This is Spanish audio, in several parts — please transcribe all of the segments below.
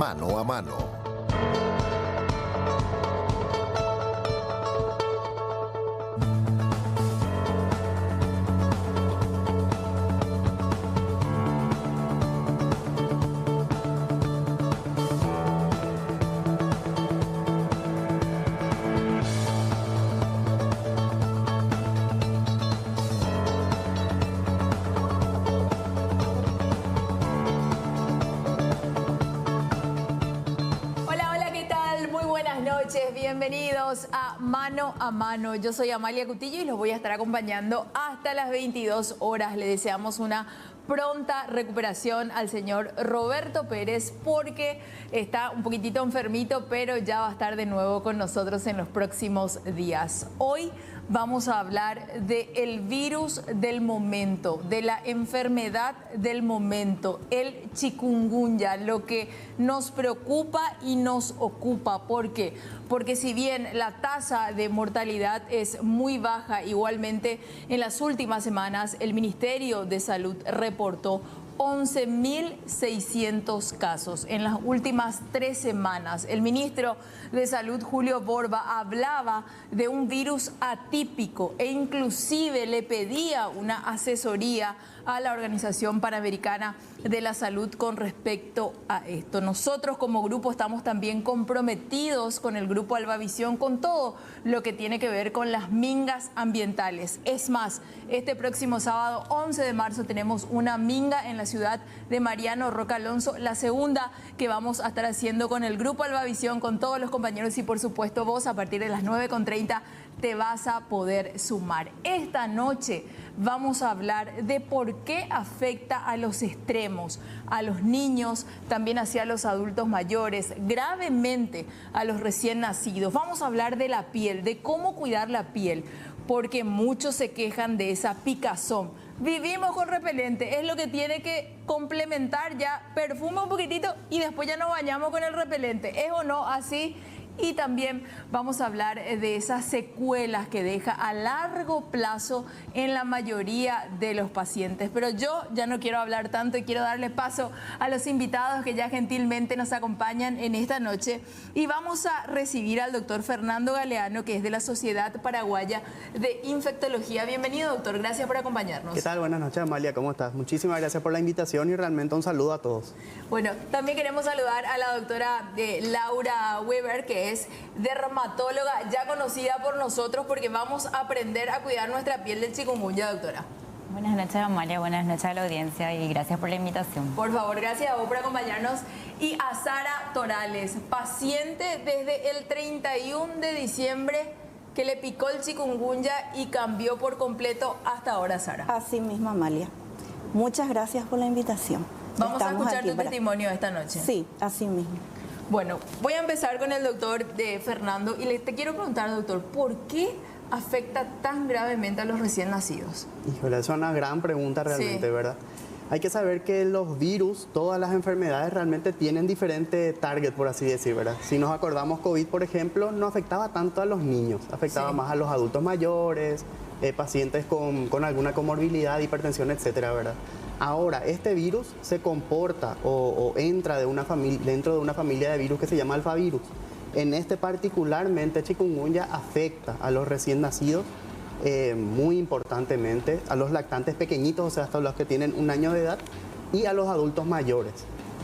Mano a Mano. Bienvenidos a Mano. Yo soy Amalia Cutillo y los voy a estar acompañando hasta las 22 horas. Le deseamos una pronta recuperación al señor Roberto Pérez porque está un poquitito enfermito, pero ya va a estar de nuevo con nosotros en los próximos días. Hoy vamos a hablar del virus del momento, de la enfermedad del momento, el chikungunya, lo que nos preocupa y nos ocupa. ¿Por qué? Porque si bien la tasa de mortalidad es muy baja, igualmente en las últimas semanas el Ministerio de Salud reportó 11.600 casos en las últimas 3 semanas. El ministro de Salud, Julio Borba, hablaba de un virus atípico e inclusive le pedía una asesoría a la Organización Panamericana de la Salud con respecto a esto. Nosotros como grupo estamos también comprometidos con el Grupo Albavisión con todo lo que tiene que ver con las mingas ambientales. Es más, este próximo sábado 11 de marzo tenemos una minga en la ciudad de Mariano Roca Alonso, la segunda que vamos a estar haciendo con el Grupo Albavisión, con todos los compañeros y por supuesto vos a partir de las 9:30 te vas a poder sumar. Esta noche vamos a hablar de por qué afecta a los extremos, a los niños, también hacia los adultos mayores, gravemente a los recién nacidos. Vamos a hablar de la piel, de cómo cuidar la piel, porque muchos se quejan de esa picazón. Vivimos con repelente, es lo que tiene que complementar ya, perfuma un poquitito y después ya nos bañamos con el repelente. ¿Es o no así? Y también vamos a hablar de esas secuelas que deja a largo plazo en la mayoría de los pacientes. Pero yo ya no quiero hablar tanto y quiero darle paso a los invitados que ya gentilmente nos acompañan en esta noche. Y vamos a recibir al doctor Fernando Galeano, que es de la Sociedad Paraguaya de Infectología. Bienvenido, doctor. Gracias por acompañarnos. ¿Qué tal? Buenas noches, Amalia. ¿Cómo estás? Muchísimas gracias por la invitación y realmente un saludo a todos. Bueno, también queremos saludar a la doctora Laura Weber, que es dermatóloga ya conocida por nosotros porque vamos a aprender a cuidar nuestra piel del chikungunya, doctora. Buenas noches, Amalia, buenas noches a la audiencia y gracias por la invitación. Por favor, gracias a vos por acompañarnos. Y a Sara Torales, paciente desde el 31 de diciembre que le picó el chikungunya y cambió por completo hasta ahora, Sara. Así mismo, Amalia. Muchas gracias por la invitación. Vamos a escuchar tu testimonio esta noche. Sí, así mismo. Bueno, voy a empezar con el doctor Fernando y te quiero preguntar, doctor, ¿por qué afecta tan gravemente a los recién nacidos? Híjole, es una gran pregunta realmente, sí, ¿verdad? Hay que saber que los virus, todas las enfermedades realmente tienen diferente target, por así decir, ¿verdad? Si nos acordamos, COVID, por ejemplo, no afectaba tanto a los niños, afectaba más a los adultos mayores, pacientes con alguna comorbilidad, hipertensión, etcétera, ¿verdad? Ahora, este virus se comporta o entra dentro de una familia de virus que se llama alfavirus. En este particularmente, chikungunya afecta a los recién nacidos muy importantemente, a los lactantes pequeñitos, o sea, hasta los que tienen 1 año de edad, y a los adultos mayores.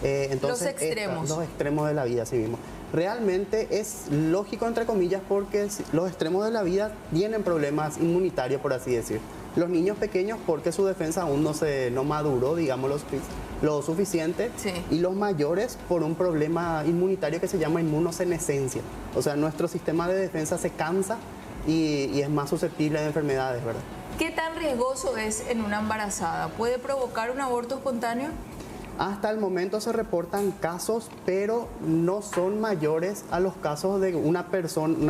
los Entonces, extremos. Los extremos de la vida, así mismo. Realmente es lógico, entre comillas, porque los extremos de la vida tienen problemas inmunitarios, por así decir. Los niños pequeños porque su defensa aún no maduró, digamos, lo suficiente. Sí. Y los mayores por un problema inmunitario que se llama inmunosenescencia. O sea, nuestro sistema de defensa se cansa y es más susceptible de enfermedades, ¿verdad? ¿Qué tan riesgoso es en una embarazada? ¿Puede provocar un aborto espontáneo? Hasta el momento se reportan casos, pero no son mayores a los casos de una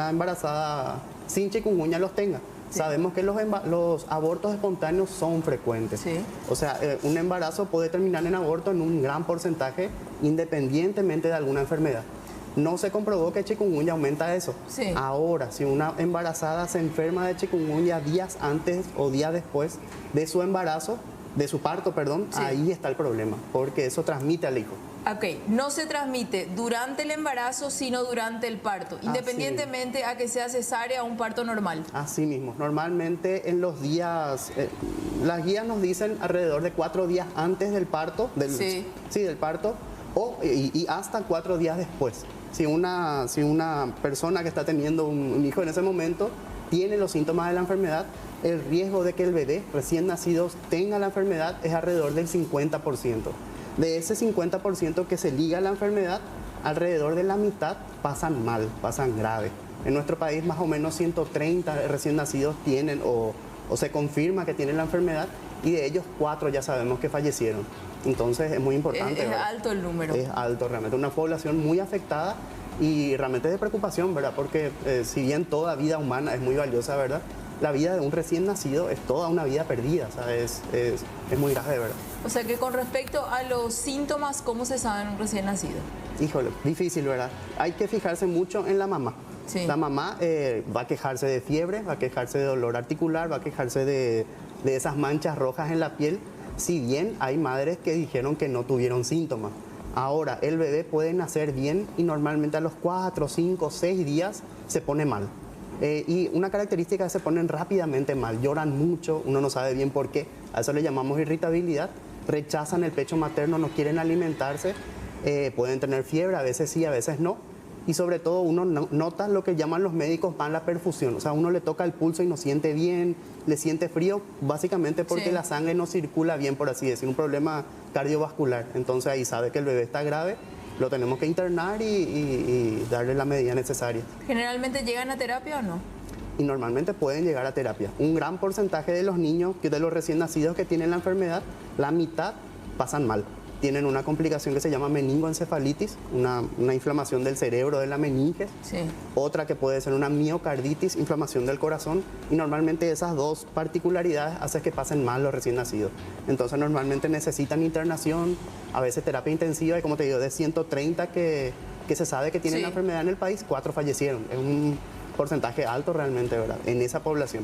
embarazada sin chikungunya los tenga. Sí. Sabemos que los abortos espontáneos son frecuentes. Sí. O sea, un embarazo puede terminar en aborto en un gran porcentaje, independientemente de alguna enfermedad. No se comprobó que chikungunya aumenta eso. Sí. Ahora, si una embarazada se enferma de chikungunya días antes o días después de su embarazo, de su parto, perdón, sí, ahí está el problema, porque eso transmite al hijo. Ok, no se transmite durante el embarazo, sino durante el parto, independientemente a que sea cesárea o un parto normal. Así mismo, normalmente en los días, las guías nos dicen alrededor de 4 días antes del parto, del parto, y hasta 4 días después. Si una persona que está teniendo un hijo en ese momento tiene los síntomas de la enfermedad, el riesgo de que el bebé recién nacido tenga la enfermedad es alrededor del 50%. De ese 50% que se liga a la enfermedad, alrededor de la mitad pasan mal, pasan grave. En nuestro país más o menos 130 recién nacidos tienen o se confirma que tienen la enfermedad, y de ellos 4 ya sabemos que fallecieron. Entonces es muy importante. Es alto el número. Es alto realmente, una población muy afectada y realmente es de preocupación, ¿verdad? Porque si bien toda vida humana es muy valiosa, ¿verdad? La vida de un recién nacido es toda una vida perdida, ¿sabes? Es muy grave, ¿verdad? O sea que con respecto a los síntomas, ¿cómo se sabe en un recién nacido? Híjole, difícil, ¿verdad? Hay que fijarse mucho en la mamá. Sí. La mamá va a quejarse de fiebre, va a quejarse de dolor articular, va a quejarse de esas manchas rojas en la piel, si bien hay madres que dijeron que no tuvieron síntomas. Ahora, el bebé puede nacer bien y normalmente a los 4, 5, 6 días se pone mal. Y una característica es que se ponen rápidamente mal, lloran mucho, uno no sabe bien por qué, a eso le llamamos irritabilidad, rechazan el pecho materno, no quieren alimentarse, pueden tener fiebre, a veces sí, a veces no, y sobre todo uno nota lo que llaman los médicos mala perfusión, o sea, uno le toca el pulso y no siente bien, le siente frío, básicamente porque la sangre no circula bien, por así decir, un problema cardiovascular, entonces ahí sabe que el bebé está grave. Lo tenemos que internar y darle la medida necesaria. ¿Generalmente llegan a terapia o no? Y normalmente pueden llegar a terapia. Un gran porcentaje de los niños, de los recién nacidos que tienen la enfermedad, la mitad pasan mal. Tienen una complicación que se llama meningoencefalitis, una inflamación del cerebro, de la meninge. Sí. Otra que puede ser una miocarditis, inflamación del corazón. Y normalmente esas dos particularidades hacen que pasen mal los recién nacidos. Entonces normalmente necesitan internación, a veces terapia intensiva. Y como te digo, de 130 que se sabe que tienen la enfermedad en el país, 4 fallecieron. Es un porcentaje alto realmente, ¿verdad?, en esa población.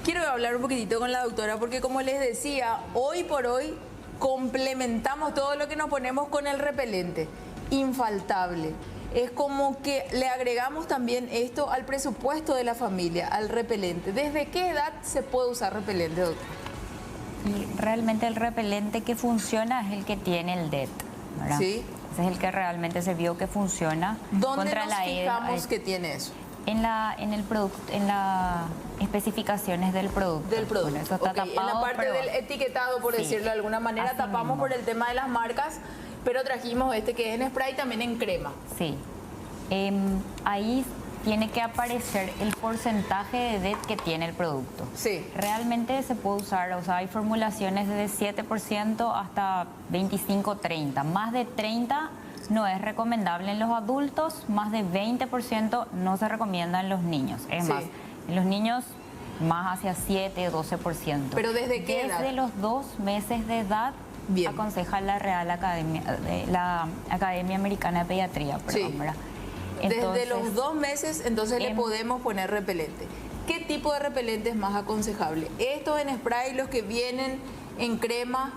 Quiero hablar un poquitito con la doctora porque, como les decía, hoy por hoy complementamos todo lo que nos ponemos con el repelente, infaltable. Es como que le agregamos también esto al presupuesto de la familia, al repelente. ¿Desde qué edad se puede usar repelente, doctor? Y realmente el repelente que funciona es el que tiene el DEET, ¿verdad? Sí. Ese es el que realmente se vio que funciona. ¿Dónde contra nos fijamos que tiene eso? En el producto, en las especificaciones del producto. Del producto. Bueno, eso está tapado, en la parte pero del etiquetado, por decirlo de alguna manera, así tapamos mismo. por el tema de las marcas, pero trajimos este que es en spray, también en crema. Sí. Ahí tiene que aparecer el porcentaje de DEET que tiene el producto. Sí. Realmente se puede usar, o sea, hay formulaciones de 7% hasta 25-30. Más de 30 no es recomendable en los adultos, más de 20% no se recomienda en los niños. Es más, en los niños más hacia 7-12%. ¿Pero desde qué edad? Desde los 2 meses de edad. Bien. Aconseja la Real Academia, la Academia Americana de Pediatría, perdón, ¿verdad? Desde los 2 meses, entonces le podemos poner repelente. ¿Qué tipo de repelente es más aconsejable? ¿Estos en spray, los que vienen en crema?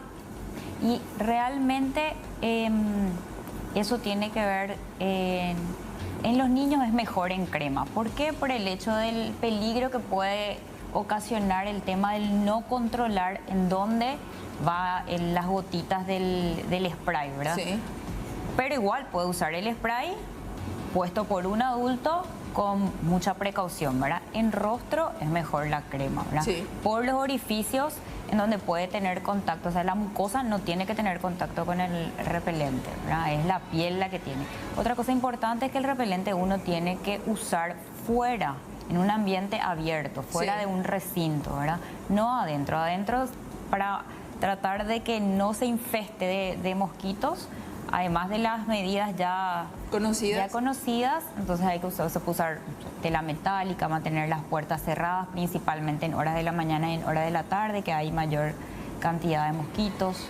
Y realmente eso tiene que ver, en los niños es mejor en crema. ¿Por qué? Por el hecho del peligro que puede ocasionar el tema del no controlar en dónde va las gotitas del spray, ¿verdad? Sí. Pero igual puede usar el spray puesto por un adulto con mucha precaución, ¿verdad? En rostro es mejor la crema, ¿verdad? Sí. Por los orificios en donde puede tener contacto, o sea, la mucosa no tiene que tener contacto con el repelente, ¿verdad? Es la piel la que tiene. Otra cosa importante es que el repelente uno tiene que usar fuera, en un ambiente abierto, fuera de un recinto, ¿verdad? No adentro. Adentro para tratar de que no se infeste de mosquitos, además de las medidas ya conocidas, entonces hay que usar tela metálica, mantener las puertas cerradas, principalmente en horas de la mañana y en horas de la tarde, que hay mayor cantidad de mosquitos.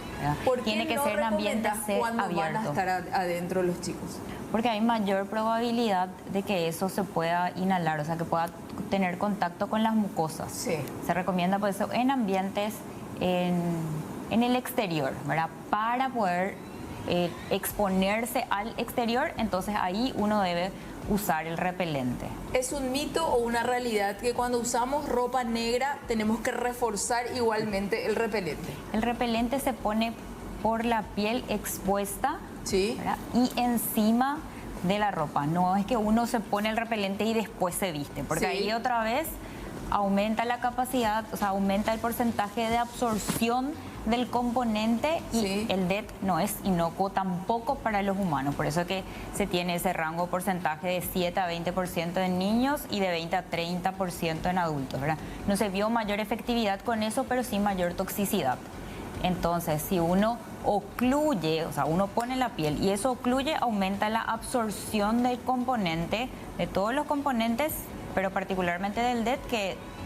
Tiene que ser en ambiente abierto. Van a estar adentro los chicos? Porque hay mayor probabilidad de que eso se pueda inhalar, o sea, que pueda tener contacto con las mucosas. Sí. Se recomienda por eso en ambientes en el exterior, ¿verdad? Para poder exponerse al exterior, entonces ahí uno debe usar el repelente. ¿Es un mito o una realidad que cuando usamos ropa negra tenemos que reforzar igualmente el repelente? El repelente se pone por la piel expuesta, Sí. ¿verdad? Y encima de la ropa. No es que uno se pone el repelente y después se viste, porque Sí. ahí otra vez aumenta la capacidad, o sea, aumenta el porcentaje de absorción del componente y Sí. el DET no es inocuo tampoco para los humanos. Por eso que se tiene ese rango porcentaje de 7 a 20% en niños y de 20 a 30% en adultos, ¿verdad? No se vio mayor efectividad con eso, pero sí mayor toxicidad. Entonces, si uno ocluye, o sea, uno pone la piel y eso ocluye, aumenta la absorción del componente, de todos los componentes, pero particularmente del DET,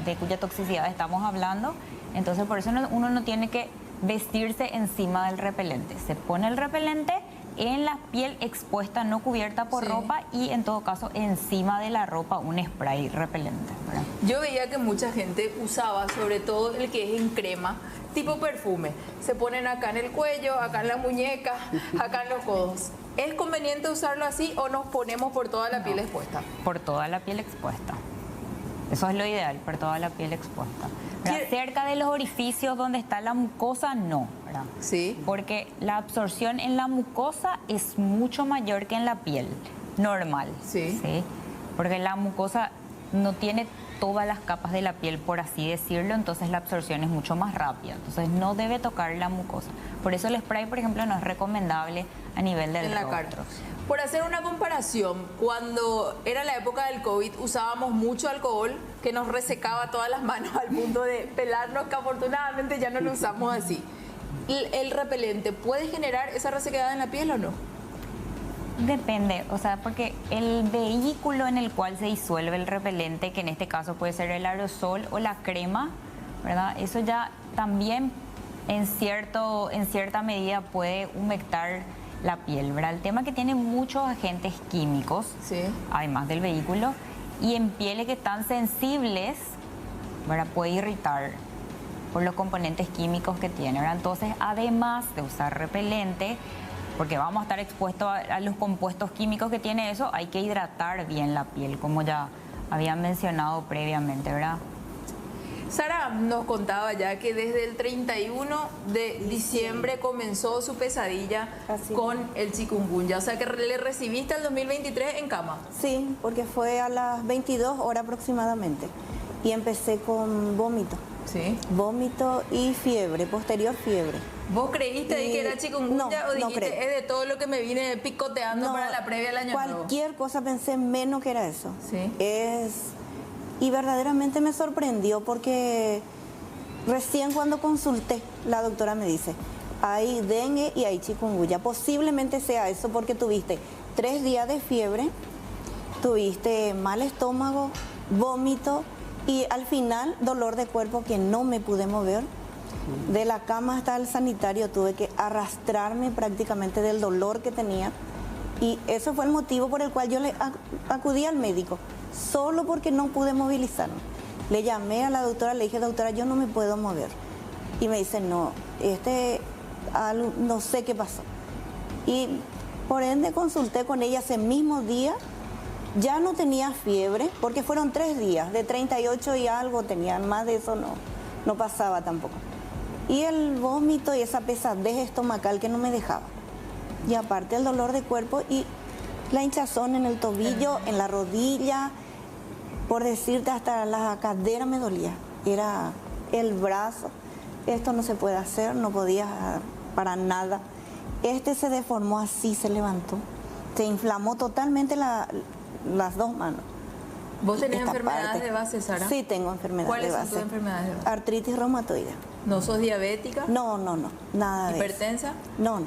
de cuya toxicidad estamos hablando. Entonces, por eso uno no tiene que vestirse encima del repelente. Se pone el repelente en la piel expuesta, no cubierta por Sí. ropa, y en todo caso encima de la ropa un spray repelente, ¿verdad? Yo veía que mucha gente usaba, sobre todo el que es en crema, tipo perfume. Se ponen acá en el cuello, acá en la muñeca, acá en los codos. ¿Es conveniente usarlo así o nos ponemos por toda la piel expuesta? Por toda la piel expuesta. Eso es lo ideal, por toda la piel expuesta. ¿Verdad? Cerca de los orificios donde está la mucosa, no, ¿verdad? Sí. Porque la absorción en la mucosa es mucho mayor que en la piel normal. Sí. Porque la mucosa no tiene todas las capas de la piel, por así decirlo, entonces la absorción es mucho más rápida. Entonces no debe tocar la mucosa. Por eso el spray, por ejemplo, no es recomendable a nivel del En la rostro. cara. Por hacer una comparación, cuando era la época del COVID usábamos mucho alcohol que nos resecaba todas las manos al punto de pelarnos, que afortunadamente ya no lo usamos así. ¿El repelente puede generar esa resequedad en la piel o no? Depende, o sea, porque el vehículo en el cual se disuelve el repelente, que en este caso puede ser el aerosol o la crema, ¿verdad? Eso ya también en cierta medida puede humectar la piel, ¿verdad? El tema es que tiene muchos agentes químicos, Sí. además del vehículo, y en pieles que están sensibles, ¿verdad? Puede irritar por los componentes químicos que tiene, ¿verdad? Entonces, además de usar repelente, porque vamos a estar expuestos a los compuestos químicos que tiene eso, hay que hidratar bien la piel, como ya había mencionado previamente, ¿verdad? Sara nos contaba ya que desde el 31 de diciembre comenzó su pesadilla Así con el chikungunya. O sea que le recibiste el 2023 en cama. Sí, porque fue a las 22 horas aproximadamente. Y empecé con vómito. Sí. Vómito y fiebre, posterior fiebre. ¿Vos creíste ahí que era chikungunya No, o no dijiste creí. es de todo lo que me vine picoteando para la previa del año nuevo? Cualquier cosa pensé menos que era eso. Sí. Y verdaderamente me sorprendió porque recién cuando consulté, la doctora me dice, hay dengue y hay chikungunya. Posiblemente sea eso porque tuviste 3 días de fiebre, tuviste mal estómago, vómito y al final dolor de cuerpo que no me pude mover. De la cama hasta el sanitario tuve que arrastrarme prácticamente del dolor que tenía. Y eso fue el motivo por el cual yo acudí al médico, solo porque no pude movilizarme. Le llamé a la doctora, le dije, doctora, yo no me puedo mover. Y me dice, no, no sé qué pasó. Y por ende consulté con ella ese mismo día, ya no tenía fiebre, porque fueron 3 días, de 38 y algo tenían, más de eso no pasaba tampoco. Y el vómito y esa pesadez estomacal que no me dejaba. Y aparte el dolor de cuerpo y la hinchazón en el tobillo, en la rodilla, por decirte hasta la cadera me dolía, era el brazo. Esto no se puede hacer, no podía para nada. Se deformó así, se levantó, se inflamó totalmente las 2 manos. ¿Vos tenés Esta enfermedades parte. de base, Sara? Sí, tengo enfermedades de ¿Cuáles base. son tus enfermedades de base? Artritis reumatoide. ¿No sos diabética? No, nada de eso. ¿Hipertensa? No,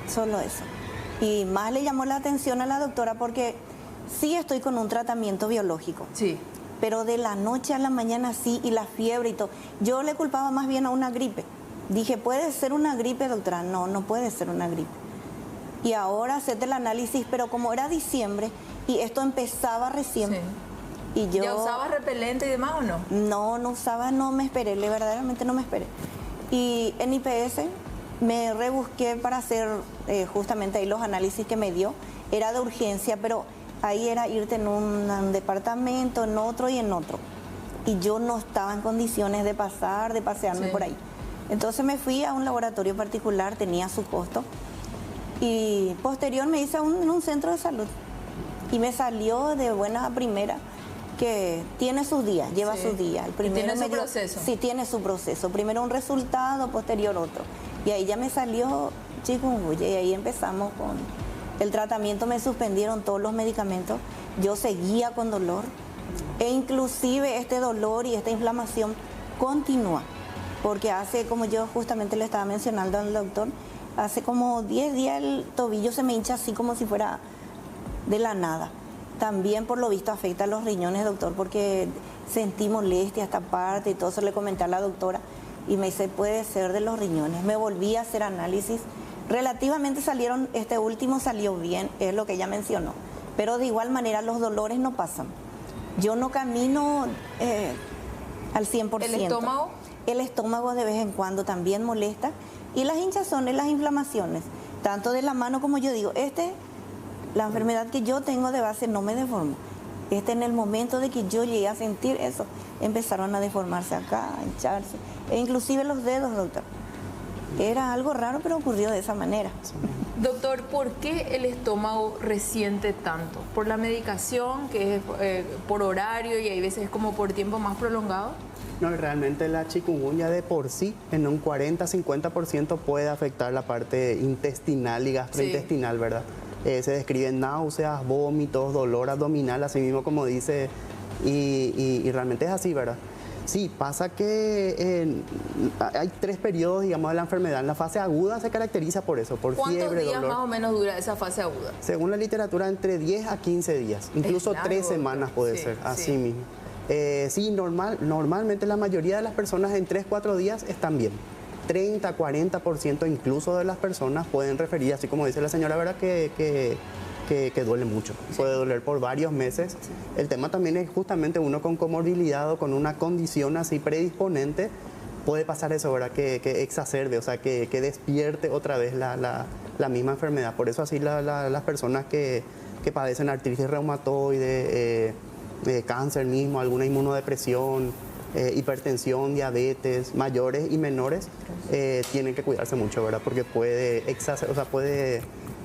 solo eso. Y más le llamó la atención a la doctora porque sí estoy con un tratamiento biológico, Sí. pero de la noche a la mañana sí, y la fiebre y todo. Yo le culpaba más bien a una gripe. Dije, ¿puede ser una gripe, doctora? No puede ser una gripe. Y ahora hacete el análisis, pero como era diciembre y esto empezaba recién, Sí. y yo... ¿Ya usabas repelente y demás o no? No usaba, no me esperé, verdaderamente no me esperé. Y en IPS Me rebusqué para hacer justamente ahí los análisis que me dio. Era de urgencia, pero ahí era irte en un departamento, en otro y en otro. Y yo no estaba en condiciones de pasearme por ahí. Entonces me fui a un laboratorio particular, tenía su costo. Y posterior me hice en un centro de salud. Y me salió de buena a primera que tiene sus días, lleva sus días. El primero ¿Tiene su proceso? Sí, tiene su proceso. Primero un resultado, posterior otro. Y ahí ya me salió chikungunya y ahí empezamos con el tratamiento. Me suspendieron todos los medicamentos. Yo seguía con dolor e inclusive este dolor y esta inflamación continúa. Porque hace, como yo justamente le estaba mencionando al doctor, hace como 10 días el tobillo se me hincha así como si fuera de la nada. También por lo visto afecta a los riñones, doctor, porque sentí molestia esta parte y todo eso le comenté a la doctora y me dice, puede ser de los riñones. Me volví a hacer análisis, relativamente salieron, este último salió bien, es lo que ella mencionó, pero de igual manera los dolores no pasan. Yo no camino al 100%. ¿El estómago? El estómago de vez en cuando también molesta y las hinchazones, las inflamaciones, tanto de la mano como yo digo, la enfermedad que yo tengo de base no me deformó. En el momento de que yo llegué a sentir eso, empezaron a deformarse acá, a hincharse, e inclusive los dedos, doctor. Era algo raro, pero ocurrió de esa manera. Doctor, ¿por qué el estómago resiente tanto? ¿Por la medicación, que es por horario y hay veces como por tiempo más prolongado? No, realmente la chikungunya de por sí, en un 40-50% puede afectar la parte intestinal y gastrointestinal, ¿verdad? Se describen náuseas, vómitos, dolor abdominal, así mismo como dice, y realmente es así, ¿verdad? Sí, pasa que hay 3 periodos, digamos, de la enfermedad. En la fase aguda se caracteriza por eso, por fiebre, ¿Cuántos días dolor. más o menos dura esa fase aguda? Según la literatura, entre 10 a 15 días, incluso largo, 3 semanas puede ser, así mismo. Sí, normalmente la mayoría de las personas en 3-4 días están bien. 30-40% incluso de las personas pueden referir, así como dice la señora, ¿verdad? Que duele mucho. Puede doler por varios meses. El tema también es justamente uno con comorbilidad o con una condición así predisponente, puede pasar eso, ¿verdad? Que exacerbe, o sea, que despierte otra vez la misma enfermedad. Por eso así las personas que padecen artritis reumatoide, cáncer mismo, alguna inmunodepresión, hipertensión, diabetes, mayores y menores, tienen que cuidarse mucho, ¿verdad? Porque puede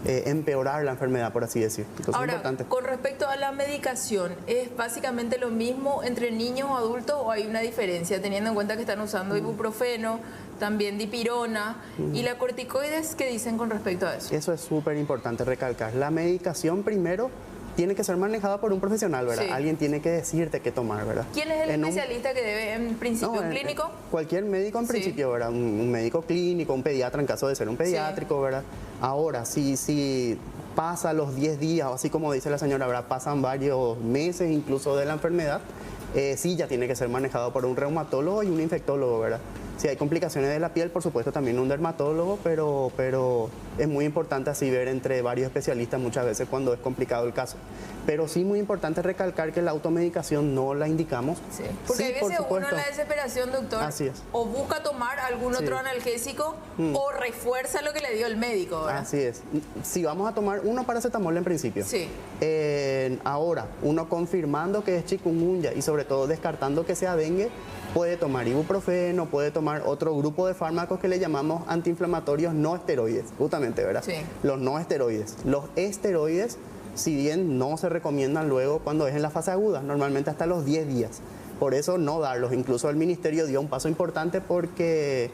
empeorar la enfermedad, por así decir. Entonces, ahora, es importante. con respecto a la medicación, ¿es básicamente lo mismo entre niños o adultos o hay una diferencia, teniendo en cuenta que están usando ibuprofeno, también dipirona y la corticoides? ¿Qué dicen con respecto a eso? Eso es súper importante recalcar. La medicación primero tiene que ser manejada por un profesional, ¿verdad? Sí. Alguien tiene que decirte qué tomar, ¿verdad? ¿Quién es el especialista que debe, en principio, un clínico? Cualquier médico en principio, ¿verdad? Un médico clínico, un pediatra en caso de ser un pediátrico, ¿verdad? Ahora, si pasa los 10 días, o así como dice la señora, ¿verdad? Pasan varios meses incluso de la enfermedad, sí ya tiene que ser manejado por un reumatólogo y un infectólogo, ¿verdad? Si hay complicaciones de la piel, por supuesto también un dermatólogo, pero es muy importante así ver entre varios especialistas muchas veces cuando es complicado el caso. Pero sí muy importante recalcar que la automedicación no la indicamos. Sí. Porque Sí, hay por veces uno en supuesto. la desesperación, doctor, Así es. o busca tomar algún otro analgésico o refuerza lo que le dio el médico, ¿verdad? Así es. Si vamos a tomar uno paracetamol en principio. Sí. Ahora, uno confirmando que es chikungunya y sobre todo descartando que sea dengue, puede tomar ibuprofeno, puede tomar otro grupo de fármacos que le llamamos antiinflamatorios no esteroides, justamente, ¿verdad? Sí. Los no esteroides. Los esteroides, si bien no se recomiendan luego cuando es en la fase aguda, normalmente hasta los 10 días. Por eso no darlos. Incluso el ministerio dio un paso importante porque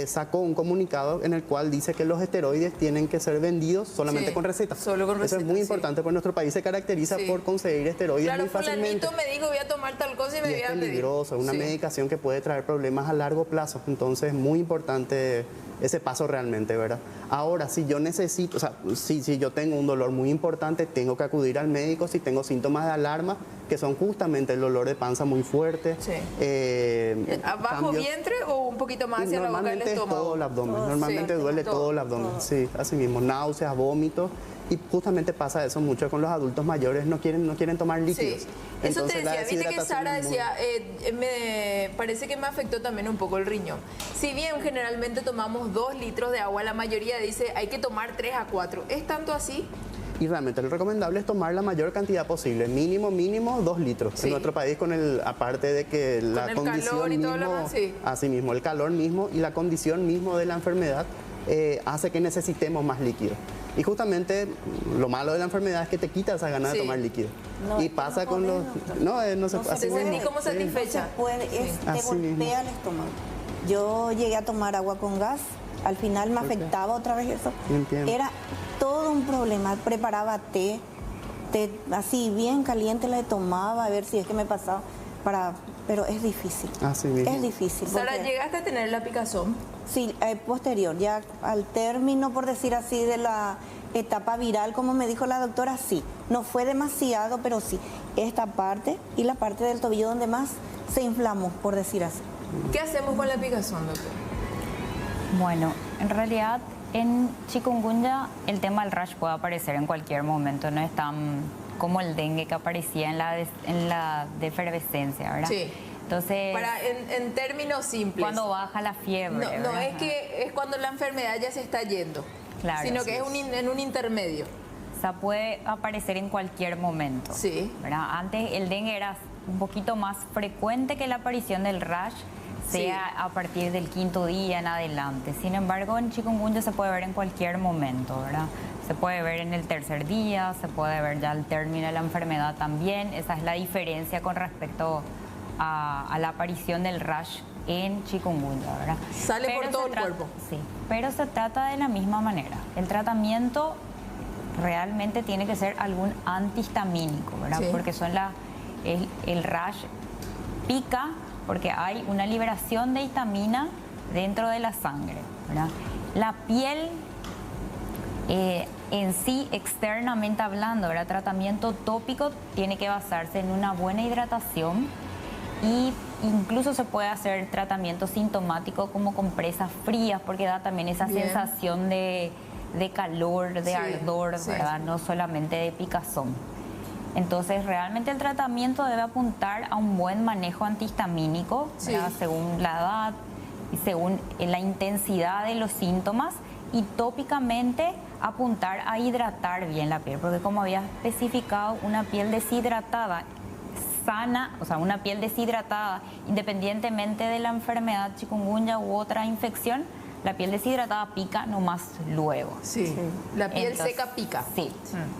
sacó un comunicado en el cual dice que los esteroides tienen que ser vendidos solamente con receta. Solo con receta. Eso es muy importante porque nuestro país se caracteriza por conseguir esteroides Claro, muy fácilmente. fulanito me dijo voy a tomar tal cosa y me Y voy es a pedir. peligroso, es una medicación que puede traer problemas a largo plazo. Entonces, muy importante ese paso realmente, ¿verdad? Ahora, si yo necesito, o sea, si yo tengo un dolor muy importante, tengo que acudir al médico si tengo síntomas de alarma, que son justamente el dolor de panza muy fuerte. Sí. ¿Bajo cambios- vientre o un poquito más hacia la boca del Normalmente es estómago? todo el abdomen, normalmente Sí, duele todo. todo el abdomen, sí, así mismo, náuseas, vómitos Y justamente pasa eso mucho con los adultos mayores, no quieren tomar líquidos. Sí. Eso te Entonces, la decía, viste que deshidratación Sara es muy- decía, me parece que me afectó también un poco el riñón. Si bien generalmente tomamos 2 litros de agua, la mayoría dice hay que tomar 3 a 4. ¿Es tanto así? Y realmente lo recomendable es tomar la mayor cantidad posible, mínimo 2 litros. Sí. En nuestro país, aparte de que la el condición calor y todo lo mismo, demás, sí. así mismo, el calor mismo y la condición mismo de la enfermedad hace que necesitemos más líquido. Y justamente lo malo de la enfermedad es que te quita esa ganas Sí. de tomar líquido. No, y es que pasa no con podés, los... doctor. No se No así se Te puede. sentís como sí. satisfecha. No se puede, te Así golpea mismo. el estómago. Yo llegué a tomar agua con gas, al final me afectaba otra vez eso. Entiendo. Era todo un problema. Preparaba té así bien caliente le tomaba a ver si es que me pasaba pero es difícil. Así mismo. Es difícil. Sara, porque- ¿llegaste a tener la picazón? Sí, posterior, ya al término, por decir así, de la etapa viral, como me dijo la doctora, sí. No fue demasiado, pero sí. Esta parte y la parte del tobillo donde más se inflamó, por decir así. ¿Qué hacemos con la picazón, doctor? Bueno, en realidad en chikungunya el tema del rash puede aparecer en cualquier momento, no es tan como el dengue que aparecía en la defervescencia, ¿verdad? Sí. Entonces, En términos simples. cuando baja la fiebre. No ¿verdad? es que es cuando la enfermedad ya se está yendo, Claro, sino así que es en un intermedio. O sea, puede aparecer en cualquier momento. Sí. ¿Verdad? Antes el dengue era un poquito más frecuente que la aparición del rash, sea Sí. a partir del 5.º día en adelante. Sin embargo, en chikungunya se puede ver en cualquier momento, ¿verdad? Se puede ver en el 3.er día, se puede ver ya al término de la enfermedad también. Esa es la diferencia con respecto a la aparición del rash en chikungunya, ¿verdad? Sale por todo el cuerpo. Sí, pero se trata de la misma manera. El tratamiento realmente tiene que ser algún antihistamínico, ¿verdad? Sí. Porque el rash pica porque hay una liberación de histamina dentro de la sangre, ¿verdad? La piel en sí, externamente hablando, ¿verdad? Tratamiento tópico tiene que basarse en una buena hidratación y incluso se puede hacer tratamiento sintomático como compresas frías porque da también esa Bien. sensación de calor, de Sí, ardor, sí. ¿verdad? No solamente de picazón. Entonces, realmente el tratamiento debe apuntar a un buen manejo antihistamínico, Sí. ¿verdad? Según la edad y según la intensidad de los síntomas, y tópicamente apuntar a hidratar bien la piel, porque como había especificado, una piel deshidratada sana, o sea, una piel deshidratada, independientemente de la enfermedad chikungunya u otra infección, la piel deshidratada pica nomás luego. Sí. La piel Entonces, seca pica. Sí.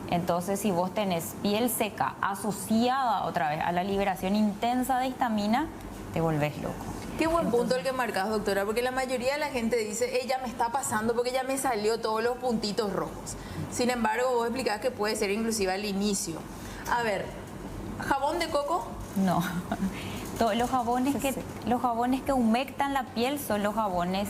Entonces, si vos tenés piel seca asociada otra vez a la liberación intensa de histamina, te volvés loco. Qué buen punto el que marcas, doctora, porque la mayoría de la gente dice, ya me está pasando porque ya me salió todos los puntitos rojos. Sin embargo, vos explicás que puede ser inclusive al inicio. A ver, ¿jabón de coco? No. Los jabones que humectan la piel son los jabones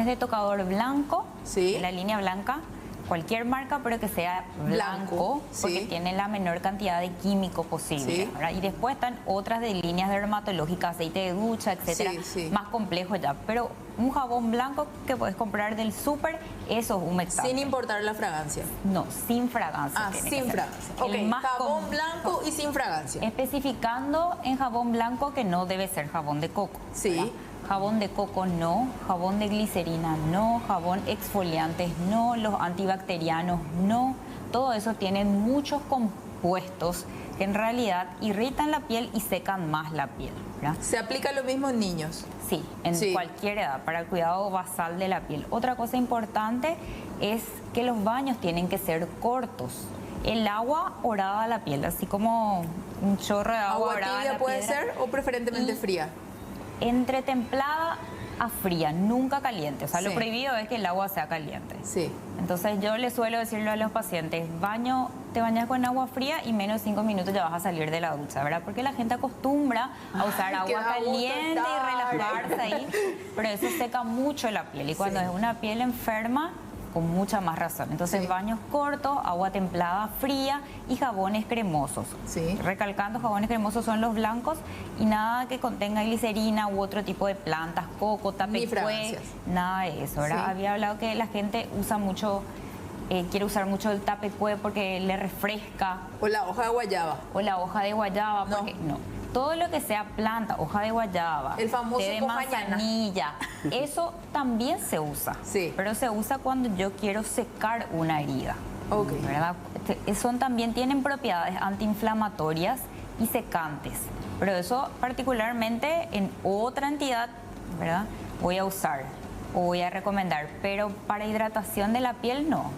de tocador blanco, Sí. de la línea blanca, cualquier marca, pero que sea Blanco, blanco, sí. porque tiene la menor cantidad de químico posible. Sí. ¿verdad? Y después están otras de líneas dermatológicas, aceite de ducha, etcétera, Sí, sí. más complejo ya. Pero un jabón blanco que puedes comprar del súper, eso es humectante. Sin importar la fragancia. No, sin fragancia. Ah, tiene que sin ser. fragancia. El Ok, más jabón común. blanco y sin fragancia. Especificando en jabón blanco que no debe ser jabón de coco. Sí. ¿verdad? Jabón de coco no, jabón de glicerina no, jabón exfoliantes no, los antibacterianos no. Todo eso tiene muchos compuestos que en realidad irritan la piel y secan más la piel. ¿verdad? Se aplica lo mismo en niños. Sí, en Sí. cualquier edad, para el cuidado basal de la piel. Otra cosa importante es que los baños tienen que ser cortos. El agua orada a la piel, así como un chorro de agua ¿Agua orada a tibia la puede piedra. ser o preferentemente Y- fría? Entre templada a fría, nunca caliente. O sea, Sí. lo prohibido es que el agua sea caliente. Sí. Entonces yo le suelo decirle a los pacientes, te bañas con agua fría y menos de 5 minutos ya vas a salir de la ducha, ¿verdad? Porque la gente acostumbra a usar Ay, qué agua da gusto caliente estar. y relajarse ahí, pero eso seca mucho la piel. Y cuando Sí. es una piel enferma, con mucha más razón. Entonces, Sí. baños cortos, agua templada fría y jabones cremosos. Sí. Recalcando, jabones cremosos son los blancos y nada que contenga glicerina u otro tipo de plantas, coco, Ni tapecué, fragancias. nada de eso, ¿verdad? Sí. Había hablado que la gente usa mucho quiere usar mucho el tapecue porque le refresca, O la hoja de guayaba. o la hoja de guayaba, No. porque no. Todo lo que sea planta, hoja de guayaba, El famoso té de con mañana. manzanilla, eso también se usa. Sí. Pero se usa cuando yo quiero secar una herida. Ok. ¿Verdad? También tienen propiedades antiinflamatorias y secantes. Pero eso particularmente en otra entidad, ¿verdad? Voy a usar o voy a recomendar. Pero para hidratación de la piel no.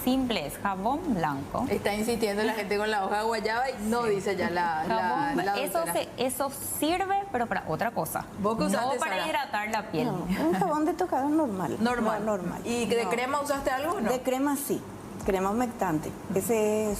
Simple, es jabón blanco. Está insistiendo la gente con la hoja de guayaba y no dice ya la doctora. Eso sirve, pero para otra cosa. ¿Vos qué no usaste, para Sara? hidratar la piel. No, un jabón de tocado normal. Normal. Normal. ¿Y de No. crema usaste algo o no? De crema sí, crema humectante. Ese es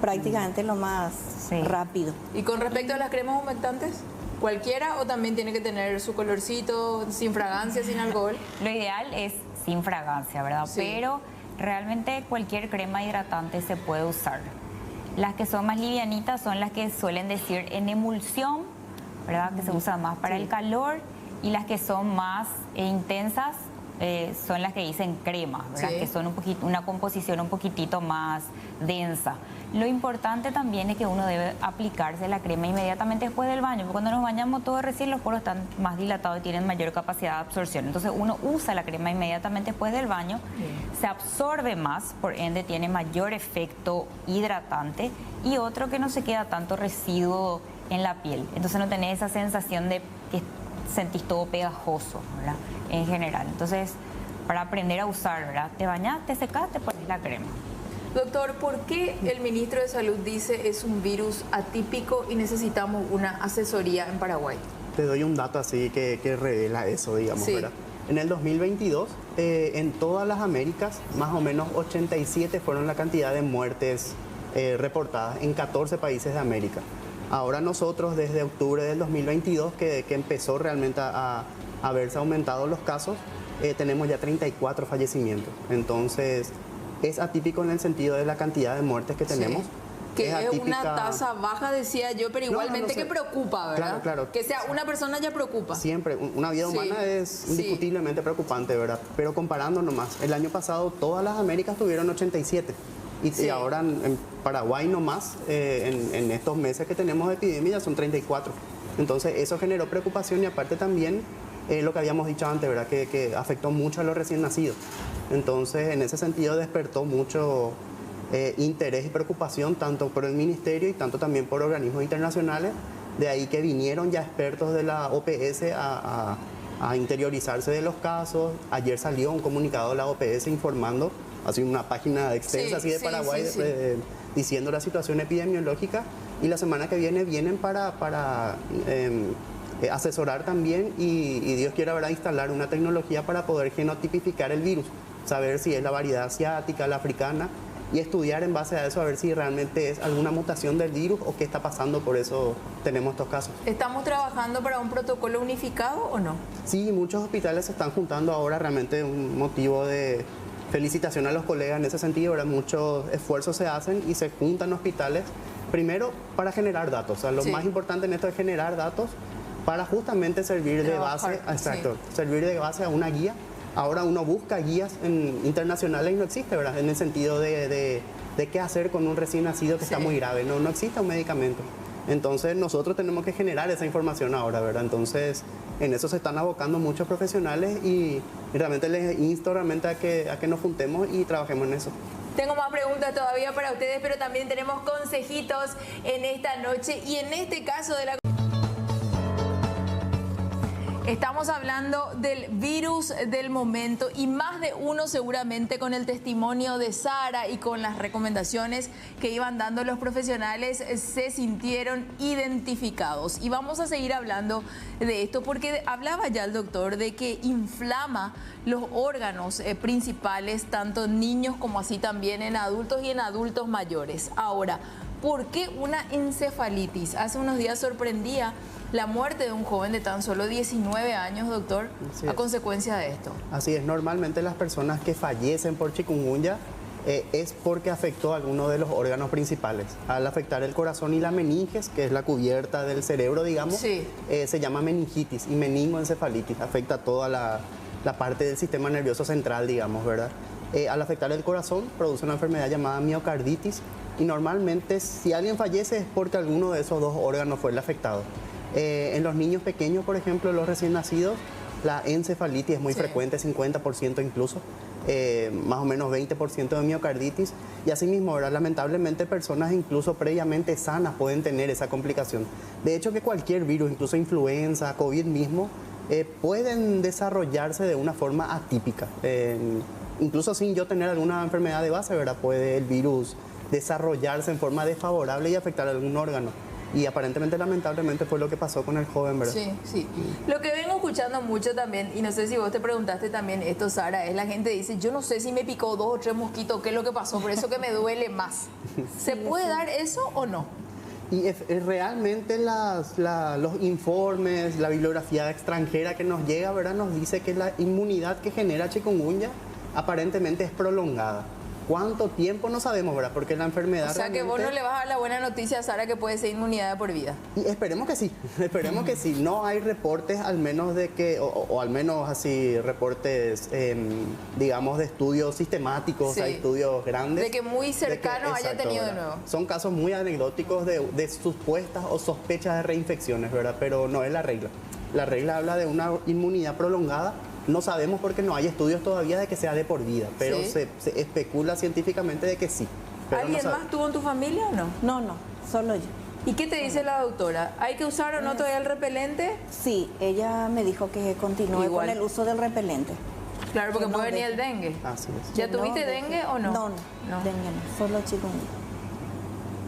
prácticamente lo más Sí. rápido. ¿Y con respecto a las cremas humectantes? ¿Cualquiera o también tiene que tener su colorcito, sin fragancia, sin alcohol? Lo ideal es sin fragancia, ¿verdad? Sí. Pero realmente cualquier crema hidratante se puede usar. Las que son más livianitas son las que suelen decir en emulsión, ¿verdad? Que se usan más para el calor. Y las que son más intensas son las que dicen crema, ¿verdad? Sí. Que son una composición un poquitito más densa. Lo importante también es que uno debe aplicarse la crema inmediatamente después del baño, porque cuando nos bañamos todos recién los poros están más dilatados y tienen mayor capacidad de absorción. Entonces uno usa la crema inmediatamente después del baño, se absorbe más, por ende tiene mayor efecto hidratante, y otro que no se queda tanto residuo en la piel. Entonces no tenés esa sensación de que sentís todo pegajoso, ¿verdad? En general. Entonces, para aprender a usar, ¿verdad? Te bañás, te secás, te pones la crema. Doctor, ¿por qué el ministro de Salud dice es un virus atípico y necesitamos una asesoría en Paraguay? Te doy un dato así que revela eso, digamos, Sí. ¿verdad? En el 2022, en todas las Américas, más o menos 87 fueron la cantidad de muertes reportadas en 14 países de América. Ahora nosotros, desde octubre del 2022, que empezó realmente a verse aumentado los casos, tenemos ya 34 fallecimientos. Entonces, es atípico en el sentido de la cantidad de muertes que tenemos. Sí. Que es una atípica. tasa baja, decía yo, pero No, igualmente no sé. que preocupa, ¿verdad? Claro, claro. Que sea una persona ya preocupa. Siempre, una vida Sí, humana es sí. indiscutiblemente preocupante, ¿verdad? Pero comparando nomás, el año pasado todas las Américas tuvieron 87 y, Sí. y ahora en Paraguay nomás, en estos meses que tenemos de epidemia ya son 34. Entonces eso generó preocupación y aparte también lo que habíamos dicho antes, ¿verdad? Que afectó mucho a los recién nacidos. Entonces en ese sentido despertó mucho interés y preocupación tanto por el ministerio y tanto también por organismos internacionales, de ahí que vinieron ya expertos de la OPS a interiorizarse de los casos. Ayer salió un comunicado de la OPS informando, así una página extensa Sí, así de sí, Paraguay, sí, sí. diciendo la situación epidemiológica, y la semana que viene vienen para asesorar también y Dios quiera, ¿verdad?, instalar una tecnología para poder genotipificar el virus, saber si es la variedad asiática, la africana, y estudiar en base a eso a ver si realmente es alguna mutación del virus o qué está pasando, por eso tenemos estos casos. ¿Estamos trabajando para un protocolo unificado o no? Sí, muchos hospitales se están juntando ahora, realmente un motivo de felicitación a los colegas en ese sentido, ¿verdad? Muchos esfuerzos se hacen y se juntan hospitales, primero para generar datos, o sea, lo Sí. más importante en esto es generar datos para justamente servir de Trabajar, base, exacto, servir de base a una guía. Ahora uno busca guías internacionales y no existe, ¿verdad? En el sentido de qué hacer con un recién nacido que Sí. está muy grave, no existe un medicamento. Entonces nosotros tenemos que generar esa información ahora, ¿verdad? Entonces en eso se están abocando muchos profesionales y realmente les insto realmente a que nos juntemos y trabajemos en eso. Tengo más preguntas todavía para ustedes, pero también tenemos consejitos en esta noche y en este caso de la... Estamos hablando del virus del momento y más de uno seguramente con el testimonio de Sara y con las recomendaciones que iban dando los profesionales se sintieron identificados. Y vamos a seguir hablando de esto porque hablaba ya el doctor de que inflama los órganos principales, tanto en niños como así también en adultos y en adultos mayores. Ahora, ¿por qué una encefalitis? Hace unos días sorprendía la muerte de un joven de tan solo 19 años, doctor, Así a es. consecuencia de esto. Así es, normalmente las personas que fallecen por chikungunya es porque afectó alguno de los órganos principales. Al afectar el corazón y la meninges, que es la cubierta del cerebro, digamos, Sí. Se llama meningitis y meningoencefalitis. Afecta toda la parte del sistema nervioso central, digamos, ¿verdad? Al afectar el corazón, produce una enfermedad llamada miocarditis y normalmente si alguien fallece es porque alguno de esos dos órganos fue el afectado. En los niños pequeños, por ejemplo, los recién nacidos, la encefalitis es muy frecuente, 50% incluso, más o menos 20% de miocarditis. Y asimismo, ¿verdad? Lamentablemente, personas incluso previamente sanas pueden tener esa complicación. De hecho, que cualquier virus, incluso influenza, COVID mismo, pueden desarrollarse de una forma atípica. Incluso sin yo tener alguna enfermedad de base, ¿verdad? Puede el virus desarrollarse en forma desfavorable y afectar algún órgano. Y aparentemente, lamentablemente, fue lo que pasó con el joven, ¿verdad? Sí, sí. Lo que vengo escuchando mucho también, y no sé si vos te preguntaste también esto, Sara, es la gente dice, yo no sé si me picó 2 o 3 mosquitos, qué es lo que pasó, por eso que me duele más. ¿Se puede dar eso o no? Y realmente los informes, la bibliografía extranjera que nos llega, ¿verdad? Nos dice que la inmunidad que genera chikungunya aparentemente es prolongada. ¿Cuánto tiempo? No sabemos, ¿verdad? Porque la enfermedad... O sea, que vos no le vas a dar la buena noticia a Sara que puede ser inmunidad de por vida. Y esperemos que sí, esperemos que sí. No hay reportes, al menos de que, o al menos así, reportes, digamos, de estudios sistemáticos, Sí. hay estudios grandes. De que muy cercano haya exacto, tenido de ¿verdad? nuevo. Son casos muy anecdóticos de supuestas o sospechas de reinfecciones, ¿verdad? Pero no es la regla. La regla habla de una inmunidad prolongada. No sabemos porque no hay estudios todavía de que sea de por vida, pero Sí. se especula científicamente de que sí. Pero no ¿Alguien sabemos. más tuvo en tu familia o no? No, solo yo. ¿Y qué te dice la doctora? ¿Hay que usar o no todavía el repelente? Sí, ella me dijo que continúe Igual. con el uso del repelente. Claro, porque Que no puede venir el deje. dengue. Así es. ¿Ya Que no tuviste deje. dengue o no? No, dengue no, solo chikungunya.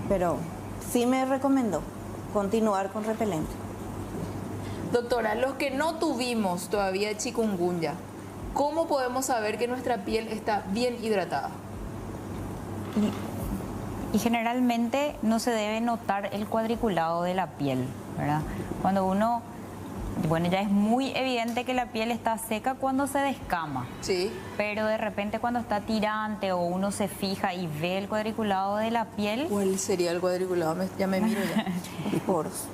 Pero sí me recomendó continuar con repelente. Doctora, los que no tuvimos todavía chikungunya, ¿cómo podemos saber que nuestra piel está bien hidratada? Y generalmente no se debe notar el cuadriculado de la piel, ¿verdad? Cuando uno, bueno, ya es muy evidente que la piel está seca cuando se descama. Sí. Pero de repente cuando está tirante o uno se fija y ve el cuadriculado de la piel, ¿Cuál sería el cuadriculado? Ya me miro ya. Los poros.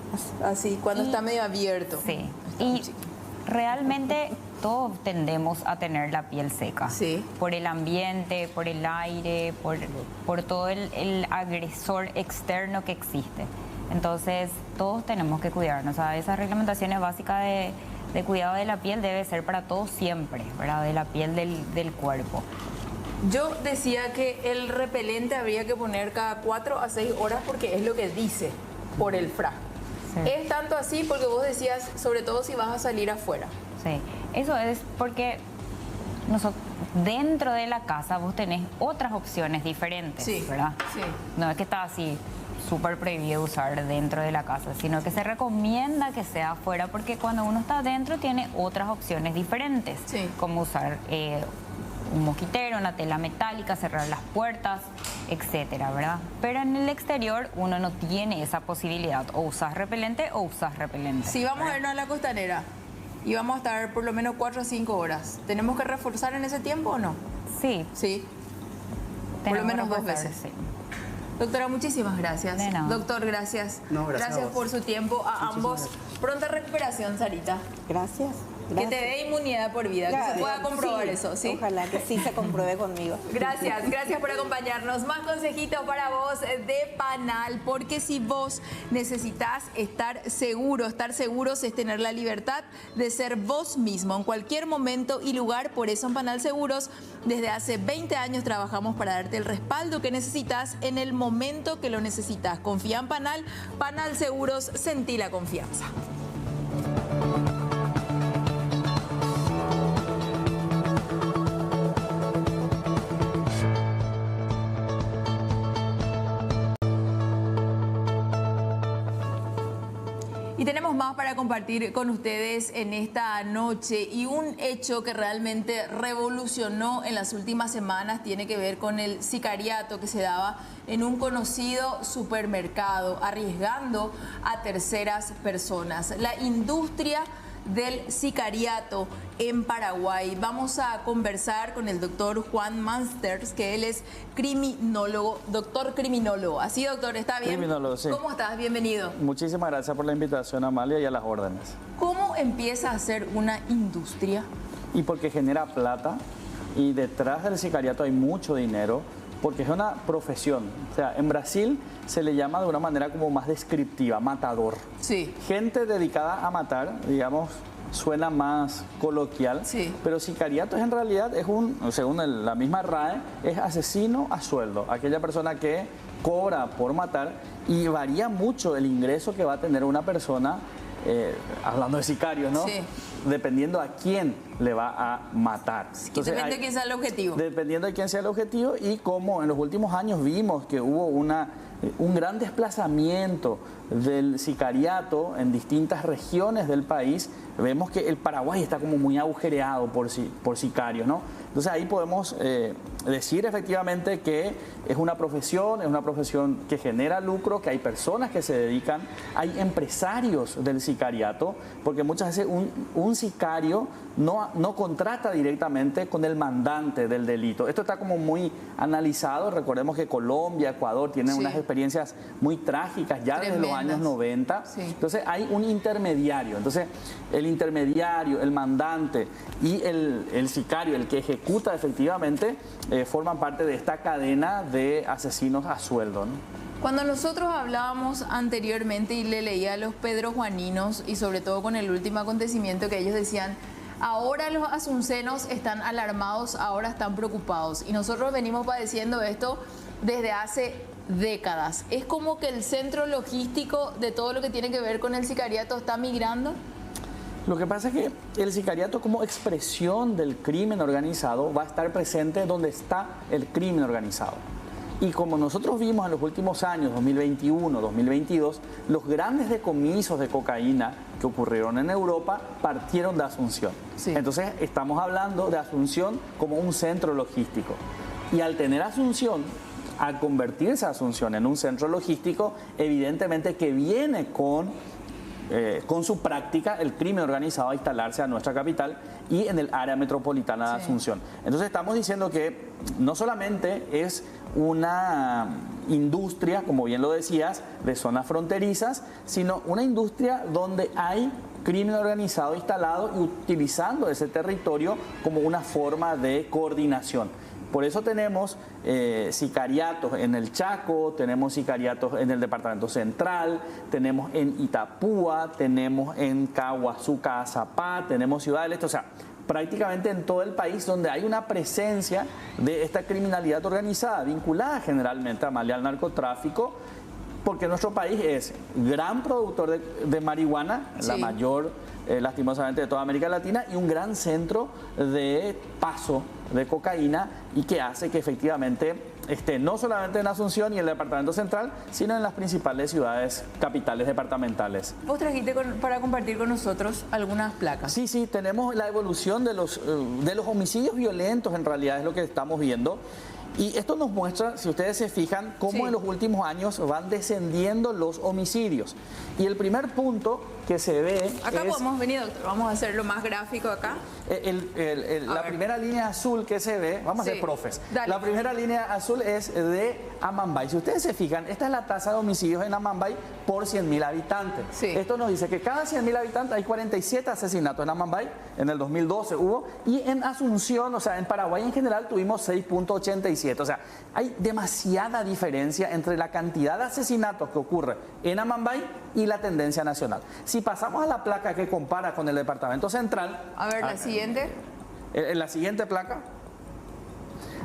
Así, cuando está medio abierto. sí. Y realmente todos tendemos a tener la piel seca. Sí. Por el ambiente, por el aire, por todo el agresor externo que existe. Entonces, todos tenemos que cuidarnos. O sea, esas reglamentaciones básicas de cuidado de la piel debe ser para todos siempre, ¿verdad? De la piel del cuerpo. Yo decía que el repelente habría que poner cada 4 a 6 horas porque es lo que dice por el FRA. Sí. Es tanto así porque vos decías, sobre todo si vas a salir afuera. Sí, eso es porque dentro de la casa vos tenés otras opciones diferentes, Sí, ¿verdad? sí. No es que está así súper prohibido usar dentro de la casa, sino que se recomienda que sea afuera porque cuando uno está adentro tiene otras opciones diferentes, Sí. como usar un mosquitero, una tela metálica, cerrar las puertas, etcétera, ¿verdad? Pero en el exterior uno no tiene esa posibilidad, o usas repelente o usas repelente. Si vamos a ¿verdad? irnos a la costanera y vamos a estar por lo menos 4 a 5 horas, ¿tenemos que reforzar en ese tiempo o no? Sí, Sí. Por lo tenemos que menos 2 reforzar, veces. sí. Doctora, muchísimas gracias. De nada. Doctor, gracias. No, gracias a vos. por su tiempo a Muchísimas ambos. gracias. Pronta recuperación, Sarita. Gracias. Que te dé inmunidad por vida, que se pueda comprobar eso, ¿sí? Ojalá que sí se compruebe conmigo. Gracias, gracias por acompañarnos. Más consejitos para vos de Panal, porque si vos necesitas estar seguros es tener la libertad de ser vos mismo en cualquier momento y lugar. Por eso en Panal Seguros, desde hace 20 años trabajamos para darte el respaldo que necesitas en el momento que lo necesitas. Confía en Panal, Panal Seguros, sentí la confianza. Y tenemos más para compartir con ustedes en esta noche y un hecho que realmente revolucionó en las últimas semanas tiene que ver con el sicariato que se daba en un conocido supermercado, arriesgando a terceras personas. La industria del sicariato en Paraguay. Vamos a conversar con el doctor Juan Mansters, que él es criminólogo, doctor criminólogo. ¿Así, doctor? ¿Está bien? Criminólogo, sí. ¿Cómo estás? Bienvenido. Muchísimas gracias por la invitación, Amalia, y a las órdenes. ¿Cómo empieza a ser una industria? Y porque genera plata, y detrás del sicariato hay mucho dinero porque es una profesión. O sea, en Brasil se le llama de una manera como más descriptiva, matador. Sí. Gente dedicada a matar, digamos, suena más coloquial, Sí. pero sicariato en realidad es según la misma RAE, es asesino a sueldo, aquella persona que cobra por matar, y varía mucho el ingreso que va a tener una persona, hablando de sicarios, ¿no? Sí. Dependiendo a quién le va a matar. Entonces, Depende de quién sea el objetivo. Dependiendo de quién sea el objetivo, y como en los últimos años vimos que hubo un gran desplazamiento del sicariato en distintas regiones del país, vemos que el Paraguay está como muy agujereado por sicarios, ¿no? Entonces ahí podemos decir efectivamente que es una profesión que genera lucro, que hay personas que se dedican, hay empresarios del sicariato, porque muchas veces un sicario no contrata directamente con el mandante del delito. Esto está como muy analizado. Recordemos que Colombia, Ecuador tienen Sí. unas experiencias muy trágicas ya desde los Tremendas. años 90. Sí. Entonces hay un intermediario. Entonces el intermediario, el mandante y el sicario, el que ejecuta efectivamente, forman parte de esta cadena de asesinos a sueldo, ¿no? Cuando nosotros hablábamos anteriormente y le leía a los pedrojuaninos, y sobre todo con el último acontecimiento, que ellos decían, ahora los asuncenos están alarmados, ahora están preocupados. Y nosotros venimos padeciendo esto desde hace décadas. Es como que el centro logístico de todo lo que tiene que ver con el sicariato está migrando. Lo que pasa es que el sicariato, como expresión del crimen organizado, va a estar presente donde está el crimen organizado. Y como nosotros vimos en los últimos años, 2021, 2022, los grandes decomisos de cocaína que ocurrieron en Europa partieron de Asunción. Sí. Entonces estamos hablando de Asunción como un centro logístico. Y al tener Asunción, al convertirse Asunción en un centro logístico, evidentemente que viene con su práctica el crimen organizado a instalarse a nuestra capital y en el área metropolitana de Sí. Asunción. Entonces estamos diciendo que no solamente es una industria, como bien lo decías, de zonas fronterizas, sino una industria donde hay crimen organizado instalado y utilizando ese territorio como una forma de coordinación. Por eso tenemos sicariatos en el Chaco, tenemos sicariatos en el Departamento Central, tenemos en Itapúa, tenemos en Caguazú, Caazapá, tenemos Ciudad del Este, o sea, prácticamente en todo el país donde hay una presencia de esta criminalidad organizada, vinculada generalmente al narcotráfico, porque nuestro país es gran productor de marihuana, la Sí. mayor, lastimosamente, de toda América Latina, y un gran centro de paso de cocaína, y que hace que efectivamente esté no solamente en Asunción y en el Departamento Central, sino en las principales ciudades capitales departamentales. Vos trajiste para compartir con nosotros algunas placas. Sí, tenemos la evolución de los homicidios violentos, en realidad es lo que estamos viendo. Y esto nos muestra, si ustedes se fijan, cómo Sí. en los últimos años van descendiendo los homicidios. Y el primer punto que se ve Acá es podemos venir, doctor. Vamos a hacerlo más gráfico acá. la ver. primera línea azul que se ve, vamos a Sí, ser profes. dale. La primera línea azul es de Amambay. Si ustedes se fijan, esta es la tasa de homicidios en Amambay por 100.000 habitantes. Sí. Esto nos dice que cada 100.000 habitantes hay 47 asesinatos en Amambay, en el 2012 hubo, y en Asunción, o sea, en Paraguay en general tuvimos 6.87. O sea, hay demasiada diferencia entre la cantidad de asesinatos que ocurre en Amambay y la tendencia nacional. Si pasamos a la placa que compara con el Departamento Central, A ver, la siguiente. en la siguiente placa,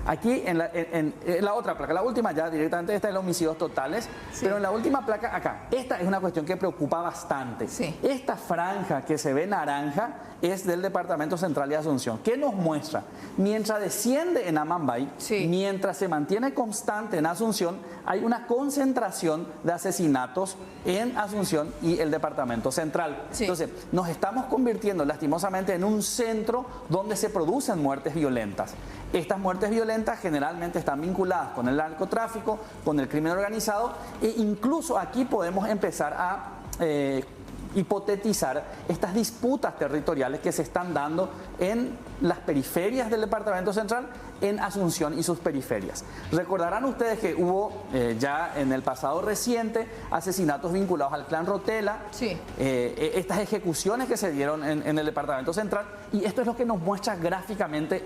aquí en la otra placa, la última ya directamente, esta es los homicidios totales, Sí. pero en la última placa acá, esta es una cuestión que preocupa bastante. Sí. Esta franja que se ve naranja es del Departamento Central de Asunción. ¿Qué nos muestra? Mientras desciende en Amambay, Sí. mientras se mantiene constante en Asunción, hay una concentración de asesinatos en Asunción y el Departamento Central. Sí. Entonces, nos estamos convirtiendo lastimosamente en un centro donde se producen muertes violentas. Estas muertes violentas generalmente están vinculadas con el narcotráfico, con el crimen organizado, e incluso aquí podemos empezar a hipotetizar estas disputas territoriales que se están dando en las periferias del Departamento Central, en Asunción y sus periferias. Recordarán ustedes que hubo ya en el pasado reciente asesinatos vinculados al clan Rotela, Sí. estas ejecuciones que se dieron en el Departamento Central, y esto es lo que nos muestra gráficamente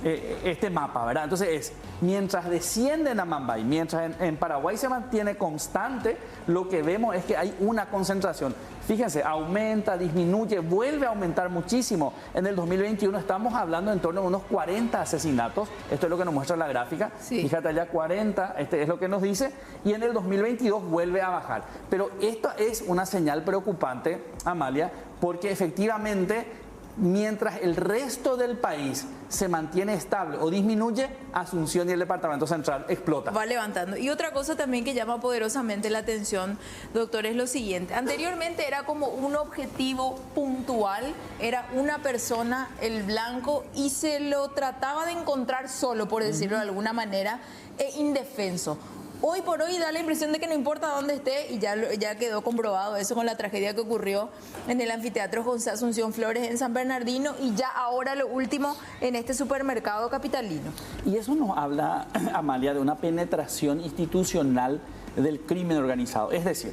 este mapa, ¿verdad? Entonces mientras descienden a Mambay, mientras en Paraguay se mantiene constante, lo que vemos es que hay una concentración. Fíjense, aumenta, disminuye, vuelve a aumentar muchísimo. En el 2021 estamos hablando en torno a unos 40 asesinatos. Esto es lo que nos muestra la gráfica. Sí. Fíjate allá, 40, este es lo que nos dice. Y en el 2022 vuelve a bajar. Pero esto es una señal preocupante, Amalia, porque efectivamente, mientras el resto del país se mantiene estable o disminuye, Asunción y el Departamento Central explota. Va levantando. Y otra cosa también que llama poderosamente la atención, doctor, es lo siguiente. Anteriormente era como un objetivo puntual, era una persona, el blanco, y se lo trataba de encontrar solo, por decirlo de alguna manera, e indefenso. Hoy por hoy da la impresión de que no importa dónde esté, y ya quedó comprobado eso con la tragedia que ocurrió en el anfiteatro José Asunción Flores en San Bernardino, y ya ahora lo último en este supermercado capitalino. Y eso nos habla, Amalia, de una penetración institucional del crimen organizado. Es decir,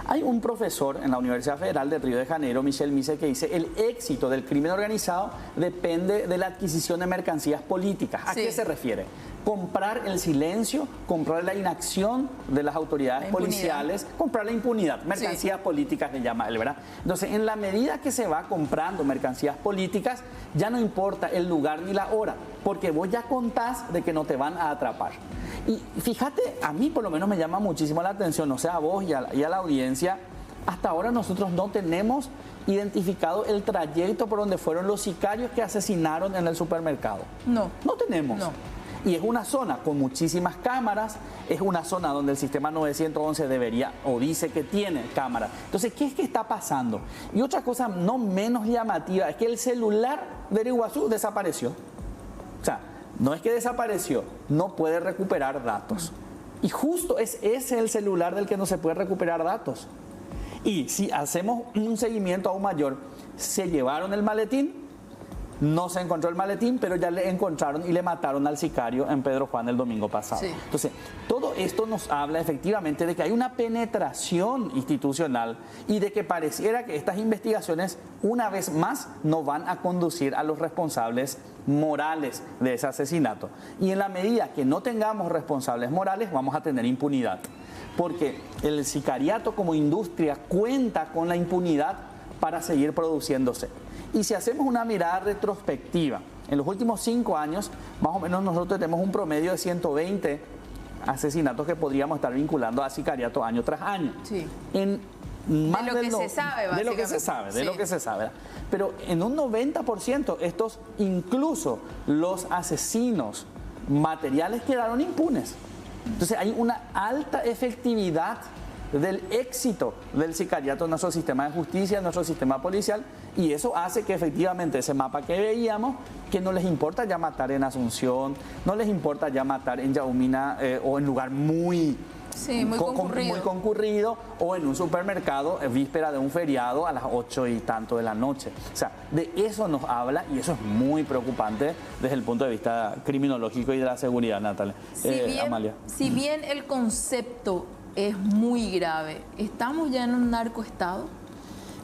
hay un profesor en la Universidad Federal de Río de Janeiro, Michel Mise, que dice: el éxito del crimen organizado depende de la adquisición de mercancías políticas. ¿A qué se refiere? Comprar el silencio, comprar la inacción de las autoridades policiales, comprar la impunidad, mercancías políticas le llama él, ¿verdad? Entonces, en la medida que se va comprando mercancías políticas, ya no importa el lugar ni la hora, porque vos ya contás de que no te van a atrapar. Y fíjate, a mí por lo menos me llama muchísimo la atención, o sea, a vos y a la audiencia, hasta ahora nosotros no tenemos identificado el trayecto por donde fueron los sicarios que asesinaron en el supermercado. No tenemos. No. Y es una zona con muchísimas cámaras, es una zona donde el sistema 911 debería o dice que tiene cámaras. Entonces, ¿qué es que está pasando? Y otra cosa no menos llamativa es que el celular de Iguazú desapareció. O sea, no es que desapareció, no puede recuperar datos. Y justo es ese el celular del que no se puede recuperar datos. Y si hacemos un seguimiento aún mayor, se llevaron el maletín. No se encontró el maletín, pero ya le encontraron y le mataron al sicario en Pedro Juan el domingo pasado. Sí. Entonces, todo esto nos habla efectivamente de que hay una penetración institucional y de que pareciera que estas investigaciones, una vez más, no van a conducir a los responsables morales de ese asesinato. Y en la medida que no tengamos responsables morales, vamos a tener impunidad. Porque el sicariato como industria cuenta con la impunidad para seguir produciéndose. Y si hacemos una mirada retrospectiva, en los últimos 5 años, más o menos nosotros tenemos un promedio de 120 asesinatos que podríamos estar vinculando a sicariato año tras año. Sí. En más de lo que se sabe, básicamente. De lo que se sabe, de lo que se sabe. Pero en un 90% estos, incluso los asesinos materiales, quedaron impunes. Entonces hay una alta efectividad del éxito del sicariato en nuestro sistema de justicia, en nuestro sistema policial, y eso hace que efectivamente ese mapa que veíamos, que no les importa ya matar en Asunción, no les importa ya matar en Yaumina o en lugar muy concurrido, o en un supermercado víspera de un feriado a las 8 y tanto de la noche. O sea, de eso nos habla, y eso es muy preocupante desde el punto de vista criminológico y de la seguridad, Natalia. Amalia. Si bien el concepto es muy grave, ¿estamos ya en un narcoestado?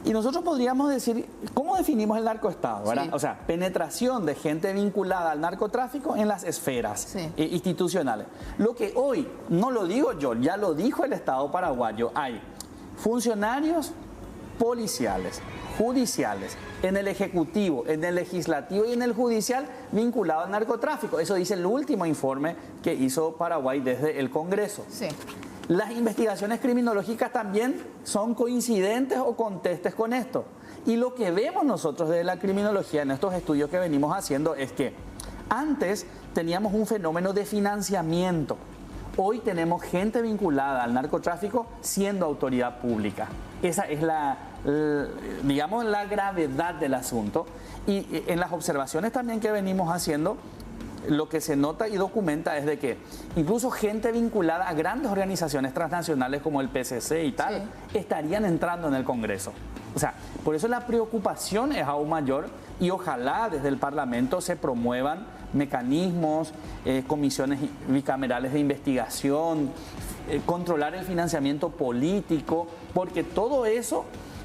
Y nosotros podríamos decir, ¿cómo definimos el narcoestado? ¿Verdad? Sí. O sea, penetración de gente vinculada al narcotráfico en las esferas institucionales. Lo que hoy, no lo digo yo, ya lo dijo el Estado paraguayo, hay funcionarios policiales, judiciales, en el Ejecutivo, en el Legislativo y en el Judicial vinculados al narcotráfico. Eso dice el último informe que hizo Paraguay desde el Congreso. Sí. Las investigaciones criminológicas también son coincidentes o contestes con esto. Y lo que vemos nosotros de la criminología en estos estudios que venimos haciendo es que antes teníamos un fenómeno de financiamiento. Hoy tenemos gente vinculada al narcotráfico siendo autoridad pública. Esa es digamos, la gravedad del asunto. Y en las observaciones también que venimos haciendo, lo que se nota y documenta es de que incluso gente vinculada a grandes organizaciones transnacionales como el PCC y tal, estarían entrando en el Congreso. O sea, por eso la preocupación es aún mayor, y ojalá desde el Parlamento se promuevan mecanismos, comisiones bicamerales de investigación, controlar el financiamiento político, porque todo eso,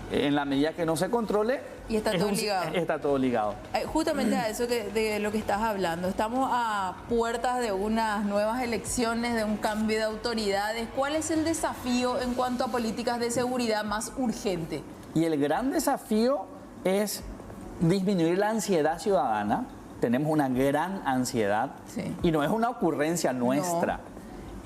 en la medida que no se controle, y está todo ligado. Está todo ligado. Justamente a eso de lo que estás hablando. Estamos a puertas de unas nuevas elecciones, de un cambio de autoridades. ¿Cuál es el desafío en cuanto a políticas de seguridad más urgente? Y el gran desafío es disminuir la ansiedad ciudadana. Tenemos una gran ansiedad y no es una ocurrencia nuestra. No.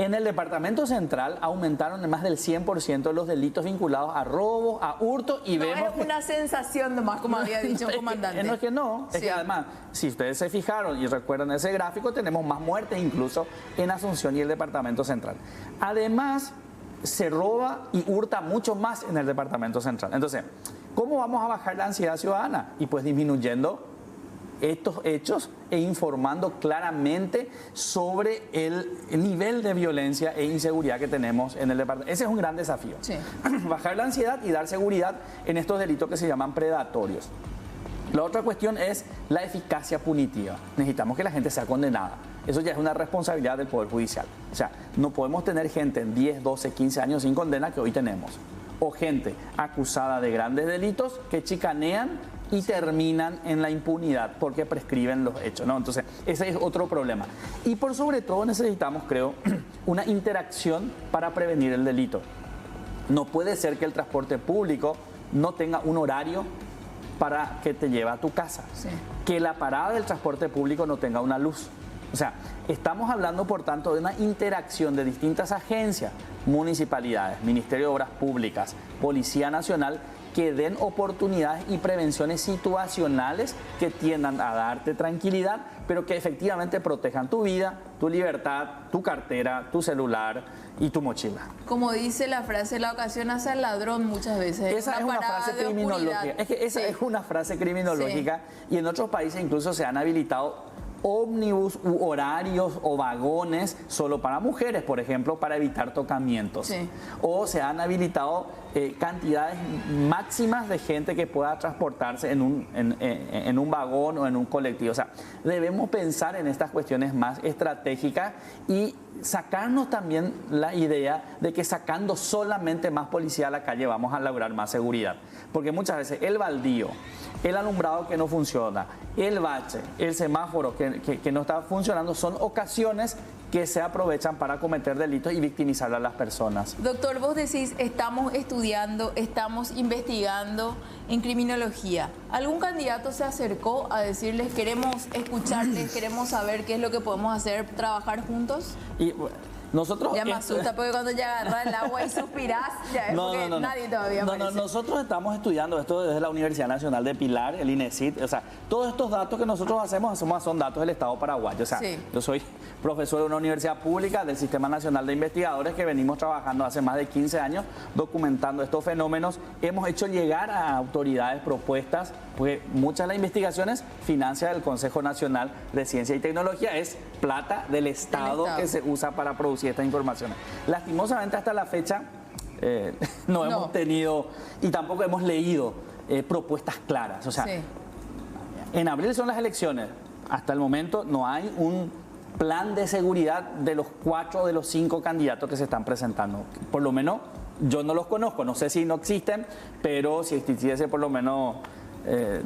En el Departamento Central aumentaron en más del 100% los delitos vinculados a robos, a hurto y vemos... No es una sensación nomás, como había dicho el comandante. No es que no, es que además, si ustedes se fijaron y recuerdan ese gráfico, tenemos más muertes incluso en Asunción y el Departamento Central. Además, se roba y hurta mucho más en el Departamento Central. Entonces, ¿cómo vamos a bajar la ansiedad ciudadana? Y pues disminuyendo estos hechos e informando claramente sobre el nivel de violencia e inseguridad que tenemos en el departamento. Ese es un gran desafío. Sí. Bajar la ansiedad y dar seguridad en estos delitos que se llaman predatorios. La otra cuestión es la eficacia punitiva. Necesitamos que la gente sea condenada. Eso ya es una responsabilidad del Poder Judicial. O sea, no podemos tener gente en 10, 12, 15 años sin condena que hoy tenemos. O gente acusada de grandes delitos que chicanean y terminan en la impunidad porque prescriben los hechos, ¿no? Entonces, ese es otro problema. Y por sobre todo necesitamos, creo, una interacción para prevenir el delito. No puede ser que el transporte público no tenga un horario para que te lleve a tu casa. Sí. Que la parada del transporte público no tenga una luz. O sea, estamos hablando, por tanto, de una interacción de distintas agencias, municipalidades, Ministerio de Obras Públicas, Policía Nacional, que den oportunidades y prevenciones situacionales que tiendan a darte tranquilidad, pero que efectivamente protejan tu vida, tu libertad, tu cartera, tu celular y tu mochila. Como dice la frase, la ocasión hace al ladrón muchas veces. Esa es una frase criminológica. Es que esa es una frase criminológica y en otros países incluso se han habilitado ómnibus u horarios o vagones solo para mujeres, por ejemplo, para evitar tocamientos. Sí. O se han habilitado cantidades máximas de gente que pueda transportarse en un vagón o en un colectivo. O sea, debemos pensar en estas cuestiones más estratégicas y sacarnos también la idea de que sacando solamente más policía a la calle vamos a lograr más seguridad. Porque muchas veces el baldío, el alumbrado que no funciona, el bache, el semáforo que no está funcionando son ocasiones que se aprovechan para cometer delitos y victimizar a las personas. Doctor, vos decís, estamos estudiando, estamos investigando en criminología. ¿Algún candidato se acercó a decirles, queremos escucharles, queremos saber qué es lo que podemos hacer, trabajar juntos? Y nosotros... Ya me asusta porque cuando ya agarras el agua y suspirás, ya es porque nadie todavía aparece. Nosotros estamos estudiando esto desde la Universidad Nacional de Pilar, el INESIT. O sea, todos estos datos que nosotros hacemos son datos del Estado paraguayo. O sea, yo soy profesor de una universidad pública del Sistema Nacional de Investigadores que venimos trabajando hace más de 15 años documentando estos fenómenos. Hemos hecho llegar a autoridades propuestas, porque muchas de las investigaciones financia el Consejo Nacional de Ciencia y Tecnología, es plata del Estado que se usa para producir estas informaciones. Lastimosamente hasta la fecha no hemos tenido y tampoco hemos leído propuestas claras. O sea, en abril son las elecciones. Hasta el momento no hay un plan de seguridad de los 4 de los 5 candidatos que se están presentando. Por lo menos yo no los conozco, no sé si no existen, pero si existiese por lo menos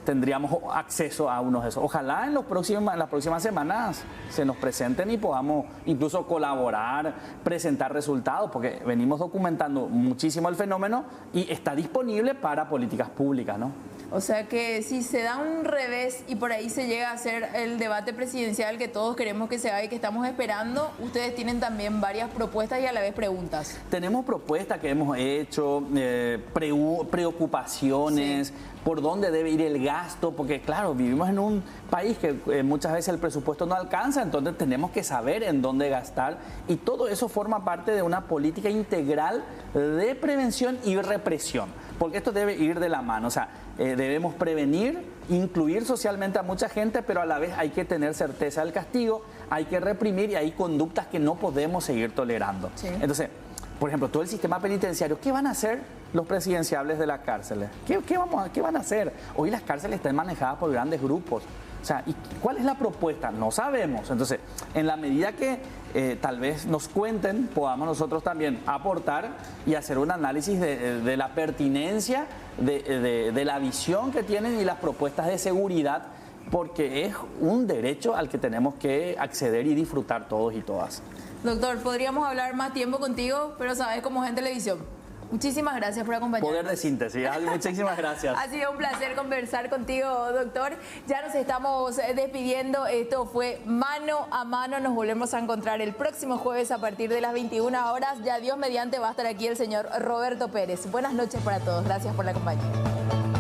tendríamos acceso a unos de esos. Ojalá en las próximas semanas se nos presenten y podamos incluso colaborar, presentar resultados, porque venimos documentando muchísimo el fenómeno y está disponible para políticas públicas, ¿no? O sea que si se da un revés y por ahí se llega a hacer el debate presidencial que todos queremos que se haga y que estamos esperando, ustedes tienen también varias propuestas y a la vez preguntas. Tenemos propuestas que hemos hecho, preocupaciones, por dónde debe ir el gasto, porque claro, vivimos en un país que muchas veces el presupuesto no alcanza, entonces tenemos que saber en dónde gastar y todo eso forma parte de una política integral de prevención y represión, porque esto debe ir de la mano. O sea, debemos prevenir, incluir socialmente a mucha gente, pero a la vez hay que tener certeza del castigo, hay que reprimir y hay conductas que no podemos seguir tolerando. Sí. Entonces, por ejemplo, todo el sistema penitenciario, ¿qué van a hacer los presidenciables de las cárceles? ¿Qué van a hacer? Hoy las cárceles están manejadas por grandes grupos. O sea, ¿y cuál es la propuesta? No sabemos. Entonces, en la medida que tal vez nos cuenten, podamos nosotros también aportar y hacer un análisis de la pertinencia, de la visión que tienen y las propuestas de seguridad, porque es un derecho al que tenemos que acceder y disfrutar todos y todas. Doctor, podríamos hablar más tiempo contigo, pero sabes cómo es en televisión. Muchísimas gracias por acompañarnos. Poder de síntesis. Muchísimas gracias. Ha sido un placer conversar contigo, doctor. Ya nos estamos despidiendo. Esto fue Mano a Mano. Nos volvemos a encontrar el próximo jueves a partir de las 21 horas. Ya Dios mediante va a estar aquí el señor Roberto Pérez. Buenas noches para todos. Gracias por la compañía.